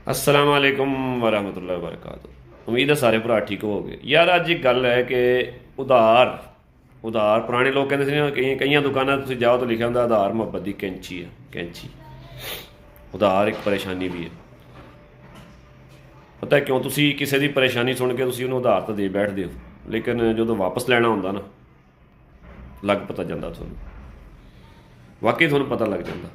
अस्सलाम वालेकुम वरहमतुल्लाहि वबरकातुहू। उम्मीद है सारे भरा ठीक हो गए। यार अज एक गल है कि उधार उधार पुराने लोग कहते थे ना, कई दुकानों तुम जाओ तो लिखा होंगे उधार मुहब्बत की कैंची है। कैंची उधार एक परेशानी भी है। पता है क्यों? तुम किसी की परेशानी सुन के तुम उन्होंने उधार तो दे बैठते हो, लेकिन जो वापस लेना होंगे ना, लग पता जाता थोड़ा, वाकई थोड़ा पता लग जाता।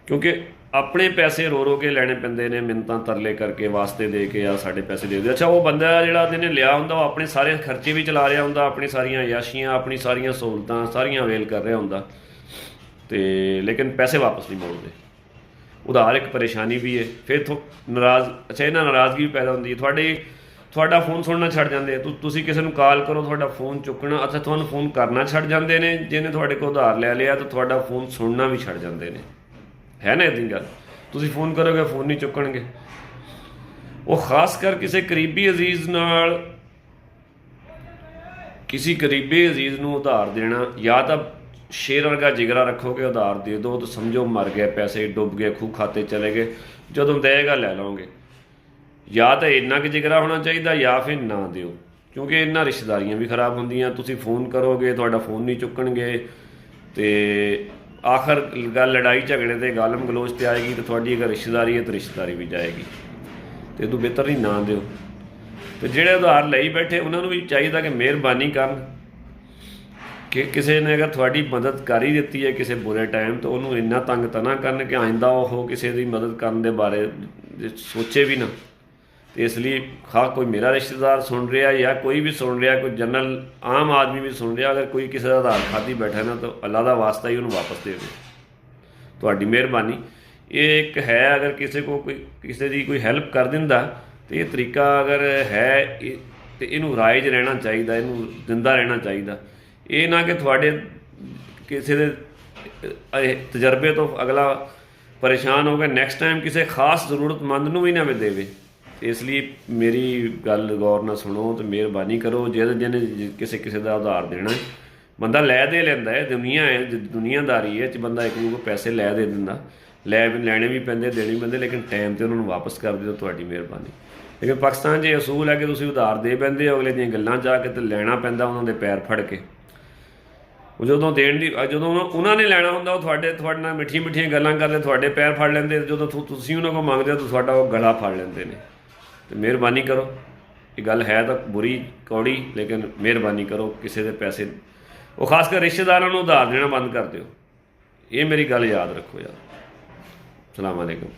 क्योंकि अपने पैसे रो रो के लैने पैंदे ने, मिन्नतां तरले करके वास्ते दे के या साढ़े पैसे दे दे। अच्छा वो बंदा जिहड़ा जिन्हें लिया होंदा वो अपने सारे खर्चे भी चला रहा होंदा, अपनी सारियां अयाशियां अपनी सारियां सहूलतां सारियां अवेल कर रहा होंदा, ते लेकिन पैसे वापस नहीं मोड़ते। उधार एक परेशानी भी है। फिर नाराज़, अच्छा इन्हां नाराज़गी भी पैदा होंदी है। ਤੁਹਾਡਾ ਫੋਨ ਸੁਣਨਾ ਛੱਡ ਜਾਂਦੇ ਆ। ਤੁਸੀਂ ਕਿਸੇ ਨੂੰ ਕਾਲ ਕਰੋ, ਤੁਹਾਡਾ ਫੋਨ ਚੁੱਕਣਾ, ਅੱਛਾ ਤੁਹਾਨੂੰ ਫੋਨ ਕਰਨਾ ਛੱਡ ਜਾਂਦੇ ਨੇ। ਜਿਹਨੇ ਤੁਹਾਡੇ ਕੋਲ ਉਧਾਰ ਲੈ ਲਿਆ ਤਾਂ ਤੁਹਾਡਾ ਫੋਨ ਸੁਣਨਾ ਵੀ ਛੱਡ ਜਾਂਦੇ ਨੇ। है ना इतनी गल? तुसीं फोन करोगे फोन नहीं चुकणगे। वो खास कर किसी करीबी अजीज़ नाल, किसी करीबी अजीज़ नूं उधार देना, या तो शेर वर्गा जिगरा रखोगे उधार दे दो तो समझो मर गए, पैसे डुब गए, खूह खाते चले गए, जदों देगा लै लओगे। या तो इन्ना कि जिगरा होना चाहिए या फिर ना दिओ, क्योंकि इन्ना रिश्तेदारियां भी खराब होंदियां। तुसीं फोन करोगे तुहाडा फोन नहीं चुकणगे तो आखिर गल लड़ाई झगड़े से गालम गलोच पर आएगी, तो थोड़ी अगर रिश्तेदारी है तो रिश्तेदारी भी जाएगी। तो इदों बेहतर नहीं ना दो। तो जेड़े उधार लई बैठे उन्होंने भी चाहिए कि मेहरबानी कर कि किसी ने अगर थोड़ी मदद कर ही दी है किसी बुरे टाइम, तो उन्होंने इन्ना तंग तो ना कर कि आइंदा वो किसी की मदद करने के बारे सोचे भी ना। तो इसलिए खा कोई मेरा रिश्तेदार सुन रहा या कोई भी सुन रहा, कोई जनरल आम आदमी भी सुन रहा, अगर कोई किसी का आधार खाती बैठा ना, तो अल्लाह का वास्ता ही उन्होंने वापस दे दो। थोड़ी मेहरबानी ये एक है। अगर किसी को कोई किसी की कोई हैल्प कर दिंदा तो ये तरीका अगर है तो इनू राइज रहना चाहिए, इनू दिंदा रहना चाहिए। ये ना कि थोड़े किसी के तजर्बे तो अगला परेशान हो गया, नैक्सट टाइम किसी खास जरूरतमंद नूं भी ना देवे। इसलिए मेरी गल गौर ना सुनो तो मेहरबानी करो। जिन्हें किसी किसी का उधार देना है, बंदा लै दे लैंदा है, दुनिया है, दुनियादारी है, बंदा एक दूसरे को पैसे लै दे दिंदा, लैने भी पैंदे, देने भी पैंदे, लेकिन टाइम पर उन्होंने वापस कर दो, थोड़ी मेहरबानी। लेकिन पाकिस्तान ये असूल है कि तुसीं उधार दे पैंदे, अगले दी गल्लां जाके तो लैना पैंदा उन्होंने पैर फड़ के। जो देण दी जो उन्होंने लैना होंदा थोड़े नाल मिठियां मिठियां गल्लां करदे, थोड़े पैर फड़ लैंदे, जो तुसीं उन्हां कोल मंगदे हो तो थोड़ा वो गला फड़ लैंदे ने। तो मेहरबानी करो। ये गल है तो बुरी कौड़ी, लेकिन मेहरबानी करो किसी के पैसे वो खासकर रिश्तेदारों को उधार देना बंद कर दो। ये मेरी गल याद रखो यार। अस्सलाम वालेकुम।